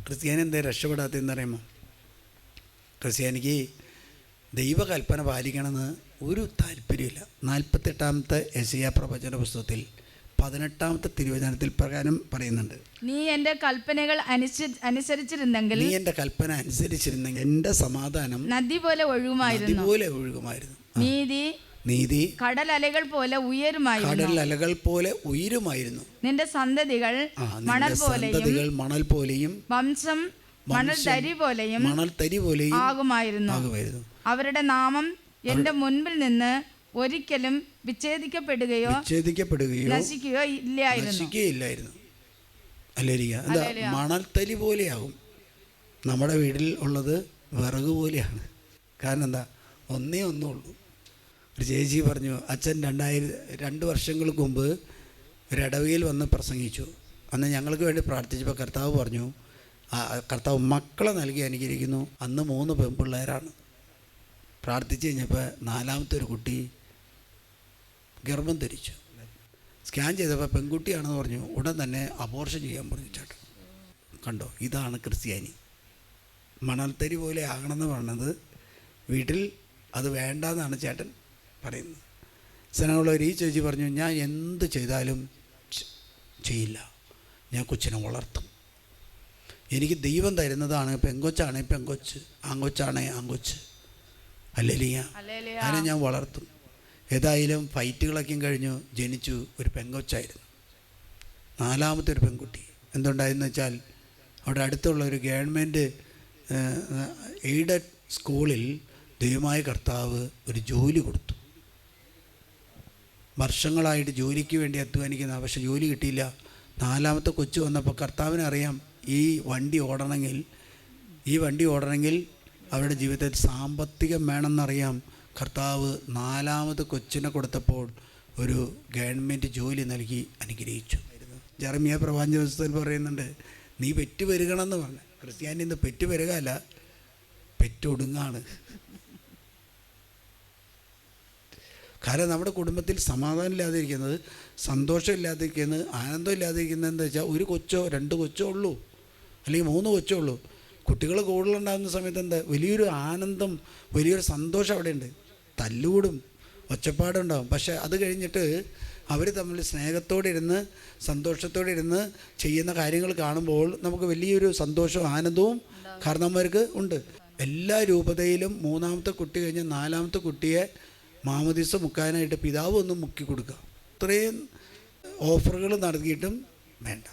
ക്രിസ്ത്യാനി എന്താ രക്ഷപ്പെടാത്തതെന്ന് അറിയുമോ? ക്രിസ്ത്യാനിക്ക് ദൈവകൽപ്പന പാലിക്കണമെന്ന് ഒരു താല്പര്യമില്ല. 48-ാമത്തെ യെശയ്യാ പ്രവചന പുസ്തകത്തിൽ 18-ാമത്തെ തിരുവചനത്തിൽ പ്രകാരം പറയുന്നുണ്ട്, നീ എൻ്റെ കൽപ്പനകൾ അനുസരിച്ചിരുന്നെങ്കിൽ, നീ എൻ്റെ കൽപ്പന അനുസരിച്ചിരുന്നെങ്കിൽ എൻ്റെ സമാധാനം നദി പോലെ ഒഴുകുമായിരുന്നു. നീതി കടലലകൾ പോലെ ഉയരുമായിരുന്നു. നിന്റെ സന്തതികൾ മണൽ പോലെയും വംശം മണൽ തരി പോലെയും ആകുമായിരുന്നു. അവരുടെ നാമം എന്റെ മുൻപിൽ നിന്ന് ഒരിക്കലും വിച്ഛേദിക്കപ്പെടുകയോ നശിക്കുകയോ ഇല്ലായിരുന്നു. എന്താ മണൽത്തരി പോലെയാകും. നമ്മുടെ വീട്ടിൽ ഉള്ളത് വിറക് പോലെയാണ്. കാരണം എന്താ? ഒന്നുള്ളൂ. ഒരു ചേച്ചി പറഞ്ഞു, അച്ഛൻ 2 വർഷങ്ങൾക്ക് മുമ്പ് ഒരിടവയിൽ വന്ന് പ്രസംഗിച്ചു. അന്ന് ഞങ്ങൾക്ക് വേണ്ടി പ്രാർത്ഥിച്ചപ്പോൾ കർത്താവ് പറഞ്ഞു, കർത്താവ് മക്കളെ നൽകി അനുഗ്രഹിക്കുന്നു. അന്ന് 3 പെൺപിള്ളേരാണ്. പ്രാർത്ഥിച്ച് കഴിഞ്ഞപ്പോൾ 4-ാമത്തെ ഒരു കുട്ടി ഗർഭം ധരിച്ചു. സ്കാൻ ചെയ്തപ്പോൾ പെൺകുട്ടിയാണെന്ന് പറഞ്ഞു. ഉടൻ തന്നെ അബോർഷൻ ചെയ്യാൻ പറഞ്ഞു ചേട്ടൻ. കണ്ടോ, ഇതാണ് ക്രിസ്ത്യാനി. മണൽത്തരി പോലെ ആകണമെന്ന് പറഞ്ഞത് വീട്ടിൽ അത് വേണ്ടെന്നാണ് ചേട്ടൻ പറയുന്നത്. സ്നേഹമുള്ളവർ, ഈ ചേച്ചി പറഞ്ഞു, ഞാൻ എന്ത് ചെയ്താലും ചെയ്യില്ല, ഞാൻ കൊച്ചിനെ വളർത്തും. എനിക്ക് ദൈവം തരുന്നതാണ്. പെങ്കൊച്ചാണേ പെങ്കൊച്ച്, ആങ്കൊച്ചാണേ ആങ്കൊച്ച്. ഹല്ലേലൂയ. അതിനെ ഞാൻ വളർത്തും. ഏതായാലും ഫൈറ്റുകളൊക്കെ കഴിഞ്ഞു. ജനിച്ചു ഒരു പെങ്കൊച്ചായിരുന്നു. 4-ാമത്തെ ഒരു പെൺകുട്ടി. എന്തുണ്ടായെന്ന് വെച്ചാൽ, അവിടെ അടുത്തുള്ള ഒരു ഗവൺമെൻറ് എയ്ഡഡ് സ്കൂളിൽ ദൈവമായ കർത്താവ് ഒരു ജോലി കൊടുത്തു. വർഷങ്ങളായിട്ട് ജോലിക്ക് വേണ്ടി അധ്വാനിക്കുന്ന, പക്ഷെ ജോലി കിട്ടിയില്ല. 4-ാമത്തെ കൊച്ചു വന്നപ്പോൾ കർത്താവിനറിയാം ഈ വണ്ടി ഓടണമെങ്കിൽ അവരുടെ ജീവിതത്തിൽ സാമ്പത്തികം വേണമെന്നറിയാം. കർത്താവ് 4-ാമത് കൊച്ചിനെ കൊടുത്തപ്പോൾ ഒരു ഗവൺമെൻറ് ജോലി നൽകി അനുഗ്രഹിച്ചു. ജെറമ്യാ പ്രവാചക പുസ്തകത്തിൽ പറയുന്നുണ്ട്, നീ പെറ്റു പെരുകണമെന്ന് പറഞ്ഞു. ക്രിസ്ത്യാനി ഇന്ന് പെറ്റു പെരുകല്ല, പെറ്റൊടുങ്ങാണ്. കാരണം നമ്മുടെ കുടുംബത്തിൽ സമാധാനം ഇല്ലാതിരിക്കുന്നത്, സന്തോഷമില്ലാതിരിക്കുന്നത്, ആനന്ദമില്ലാതിരിക്കുന്നത് എന്താ വെച്ചാൽ, 1 കൊച്ചോ 2 കൊച്ചോ ഉള്ളൂ, അല്ലെങ്കിൽ 3 കൊച്ചോ ഉള്ളൂ. കുട്ടികൾ കൂടുതലുണ്ടാകുന്ന സമയത്ത് എന്താ വലിയൊരു ആനന്ദം, വലിയൊരു സന്തോഷം അവിടെ ഉണ്ട്. തല്ലുകൂടും, ഒച്ചപ്പാടുണ്ടാകും. പക്ഷേ അത് കഴിഞ്ഞിട്ട് അവർ തമ്മിൽ സ്നേഹത്തോടെ ഇരുന്ന് സന്തോഷത്തോടെ ഇരുന്ന് ചെയ്യുന്ന കാര്യങ്ങൾ കാണുമ്പോൾ നമുക്ക് വലിയൊരു സന്തോഷവും ആനന്ദവും കാരണവന്മാർക്ക് ഉണ്ട്. എല്ലാ രൂപതയിലും 3-ാമത്തെ കുട്ടി കഴിഞ്ഞ് 4-ാമത്തെ കുട്ടിയെ മാമോദീസ മുക്കാനായിട്ട് പിതാവ് ഒന്ന് മുക്കി കൊടുക്കുക. ഇത്രയും ഓഫറുകൾ നൽകിയിട്ടും വേണ്ട.